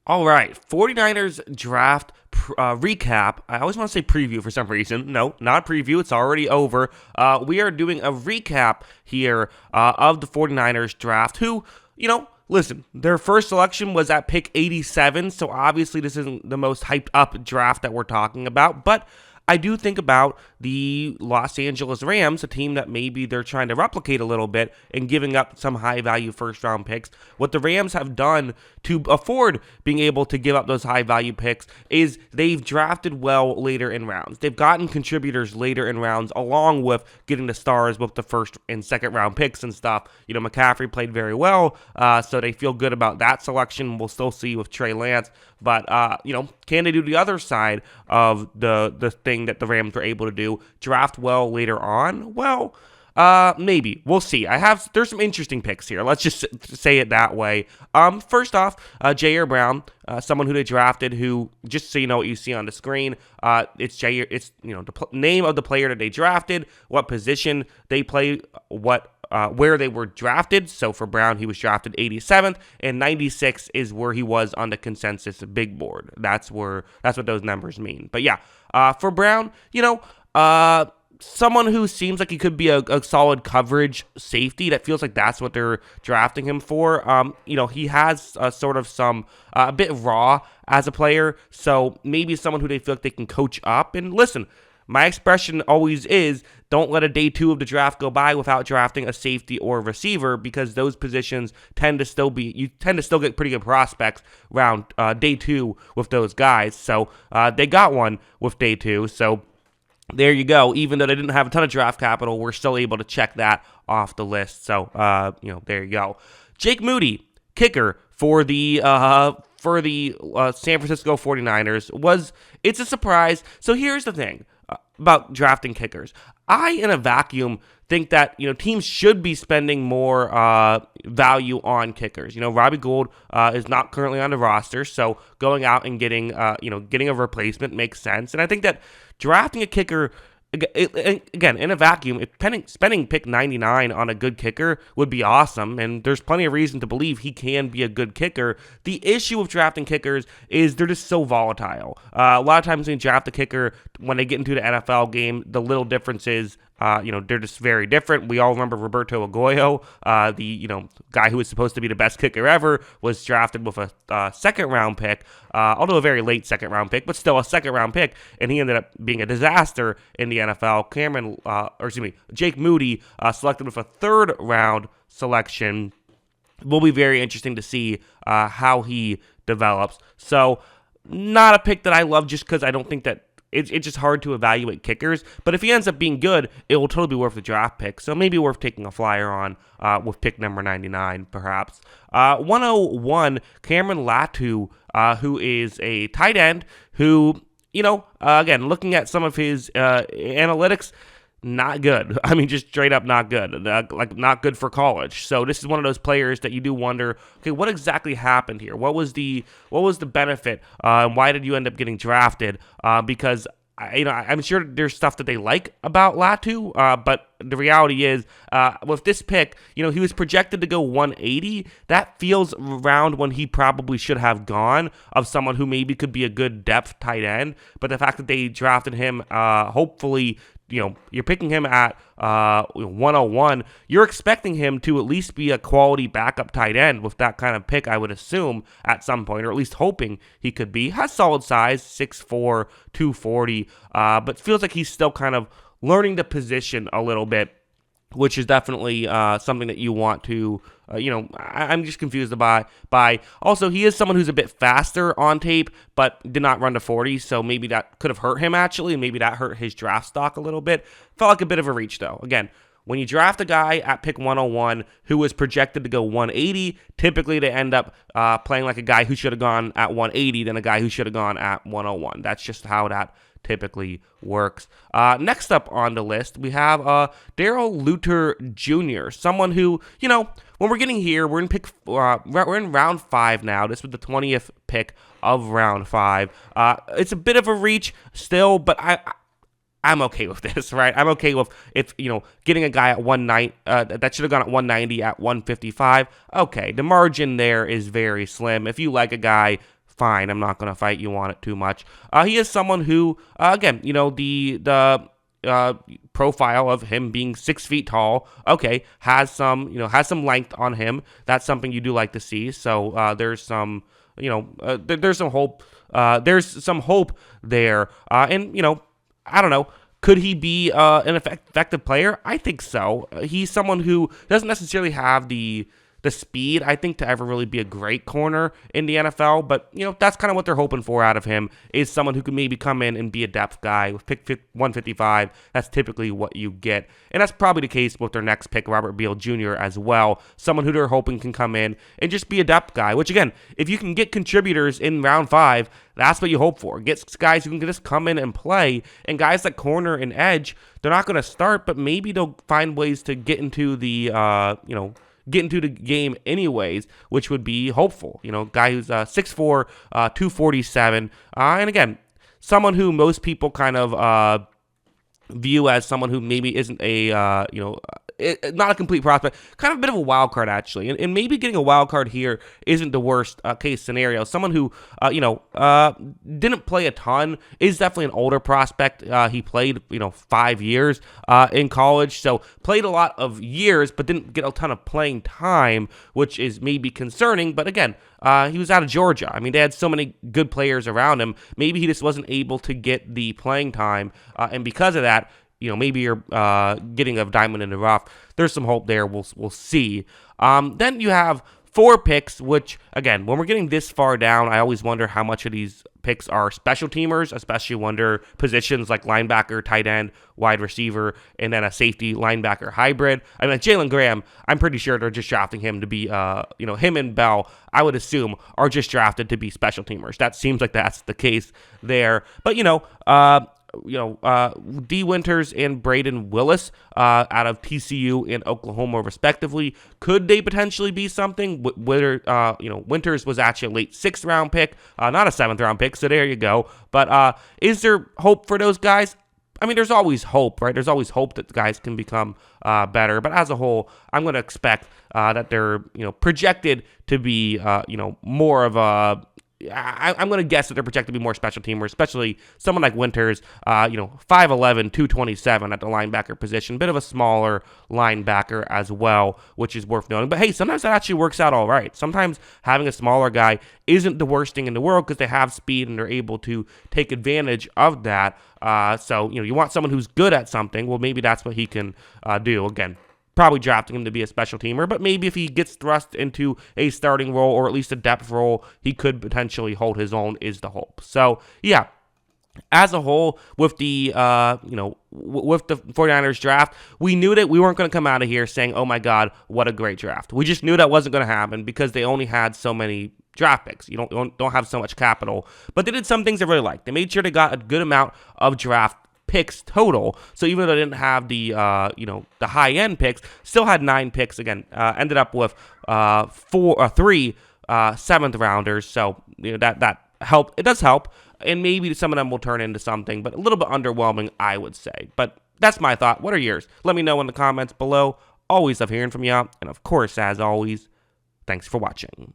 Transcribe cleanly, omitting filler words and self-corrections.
All right, 49ers draft recap. I always want to say preview for some reason. No, not preview. It's already over. We are doing a recap here of the 49ers draft, who, listen, their first selection was at pick 87, so obviously this isn't the most hyped up draft that we're talking about, but I do think about the Los Angeles Rams, a team that maybe they're trying to replicate a little bit and giving up some high-value first-round picks. What the Rams have done to afford being able to give up those high-value picks is they've drafted well later in rounds. They've gotten contributors later in rounds along with getting the stars with the first and second-round picks and stuff. McCaffrey played very well, so they feel good about that selection. We'll still see with Trey Lance. But, can they do the other side of the thing that the Rams were able to do? Draft well later on? Well, maybe. We'll see. There's some interesting picks here. Let's just say it that way. First off, Jair Brown, someone who they drafted who, just so you know what you see on the screen, it's Jair, it's, the name of the player that they drafted, what position they play, where they were drafted. So for Brown, he was drafted 87th, and 96 is where he was on the consensus big board. That's what those numbers mean. But yeah, for Brown, someone who seems like he could be a solid coverage safety. That feels like that's what they're drafting him for. He has sort of some a bit raw as a player, so maybe someone who they feel like they can coach up. And listen, my expression always is, don't let a day 2 of the draft go by without drafting a safety or a receiver, because those positions tend to still get pretty good prospects around day 2 with those guys. So they got one with day 2. So there you go. Even though they didn't have a ton of draft capital, we're still able to check that off the list. So there you go. Jake Moody, kicker for the San Francisco 49ers, it's a surprise. So here's the thing about drafting kickers. I, in a vacuum, think that teams should be spending more value on kickers. Robbie Gould is not currently on the roster, so going out and getting a replacement makes sense. And I think that drafting a kicker, again, in a vacuum, spending pick 99 on a good kicker would be awesome, and there's plenty of reason to believe he can be a good kicker. The issue with drafting kickers is they're just so volatile. A lot of times when you draft a kicker, when they get into the NFL game, the little differences, they're just very different. We all remember Roberto Agoyo, the guy who was supposed to be the best kicker ever, was drafted with a second-round pick, although a very late second-round pick, but still a second-round pick, and he ended up being a disaster in the NFL. Jake Moody, selected with a third-round selection. Will be very interesting to see how he develops. So, not a pick that I love just because I don't think that it's just hard to evaluate kickers, but if he ends up being good, it will totally be worth the draft pick, so maybe worth taking a flyer on with pick number 99, perhaps. 101, Cameron Latu, who is a tight end who, again, looking at some of his analytics, not good. I mean, just straight up not good. Not good for college. So this is one of those players that you do wonder, okay, what exactly happened here? What was the benefit? And why did you end up getting drafted? Because I'm sure there's stuff that they like about Latu, but the reality is, with this pick, he was projected to go 180. That feels around when he probably should have gone, of someone who maybe could be a good depth tight end. But the fact that they drafted him, hopefully, you're picking him at 101. You're expecting him to at least be a quality backup tight end with that kind of pick, I would assume, at some point, or at least hoping he could be. Has solid size, 6'4", 240, but feels like he's still kind of learning the position a little bit, which is definitely something that you want to, I'm just confused by. Also, he is someone who's a bit faster on tape, but did not run to 40, so maybe that could have hurt him, actually, and maybe that hurt his draft stock a little bit. Felt like a bit of a reach, though. Again, when you draft a guy at pick 101 who was projected to go 180, typically they end up playing like a guy who should have gone at 180 than a guy who should have gone at 101. That's just how that typically works. Next up on the list, we have Daryl Luther Jr., someone who, when we're getting here, we're in round 5 now. This was the 20th pick of round 5. It's a bit of a reach still, but I'm okay with this, right? I'm okay with getting a guy at 190 that should have gone at 190 at 155. Okay, the margin there is very slim. If you like a guy, fine. I'm not going to fight you on it too much. He is someone who, again, the profile of him being 6 feet tall, okay, has some length on him. That's something you do like to see. So there's some, there's some hope. There's some hope there. And I don't know. Could he be an effective player? I think so. He's someone who doesn't necessarily have the speed, I think, to ever really be a great corner in the NFL. But, that's kind of what they're hoping for out of him, is someone who can maybe come in and be a depth guy. With pick 155, that's typically what you get. And that's probably the case with their next pick, Robert Beal Jr. as well. Someone who they're hoping can come in and just be a depth guy, which, again, if you can get contributors in round 5, that's what you hope for. Get guys who can just come in and play. And guys like corner and edge, they're not going to start, but maybe they'll find ways to get into the, get into the game anyways, which would be hopeful. Guy who's 6'4", 247. And again, someone who most people kind of view as someone who maybe isn't a, not a complete prospect, kind of a bit of a wild card, actually. And maybe getting a wild card here isn't the worst case scenario. Someone who, didn't play a ton, is definitely an older prospect. He played, 5 years in college, so played a lot of years, but didn't get a ton of playing time, which is maybe concerning. But again, he was out of Georgia. I mean, they had so many good players around him. Maybe he just wasn't able to get the playing time, and because of that, maybe you're getting a diamond in the rough. There's some hope there. We'll see. Then you have 4 picks, which, again, when we're getting this far down, I always wonder how much of these picks are special teamers, especially under positions like linebacker, tight end, wide receiver, and then a safety linebacker hybrid. I mean, Jalen Graham, I'm pretty sure they're just drafting him to be, him and Bell, I would assume, are just drafted to be special teamers. That seems like that's the case there. But, D. Winters and Braden Willis out of TCU and Oklahoma, respectively. Could they potentially be something? Winters was actually a late 6th round pick, not a 7th round pick, so there you go. But is there hope for those guys? I mean, there's always hope, right? There's always hope that guys can become better. But as a whole, I'm going to expect that they're, projected to be, more of a... I'm going to guess that they're projected to be more special teamers, especially someone like Winters, 5'11", 227 at the linebacker position. Bit of a smaller linebacker as well, which is worth noting. But hey, sometimes that actually works out all right. Sometimes having a smaller guy isn't the worst thing in the world because they have speed and they're able to take advantage of that. So, you want someone who's good at something. Well, maybe that's what he can do. Again, probably drafting him to be a special teamer, but maybe if he gets thrust into a starting role or at least a depth role, he could potentially hold his own, is the hope. So, yeah, as a whole, with the, with the 49ers draft, we knew that we weren't going to come out of here saying, oh my God, what a great draft. We just knew that wasn't going to happen because they only had so many draft picks. You don't have so much capital, but they did some things I really liked. They made sure they got a good amount of draft picks total. So even though they didn't have the the high end picks, still had 9 picks. Again, ended up with 3 7th rounders. So that helped. It does help, and maybe some of them will turn into something, but a little bit underwhelming, I would say. But that's my thought. What are yours? Let me know in the comments below. Always love hearing from you. And of course, as always, thanks for watching.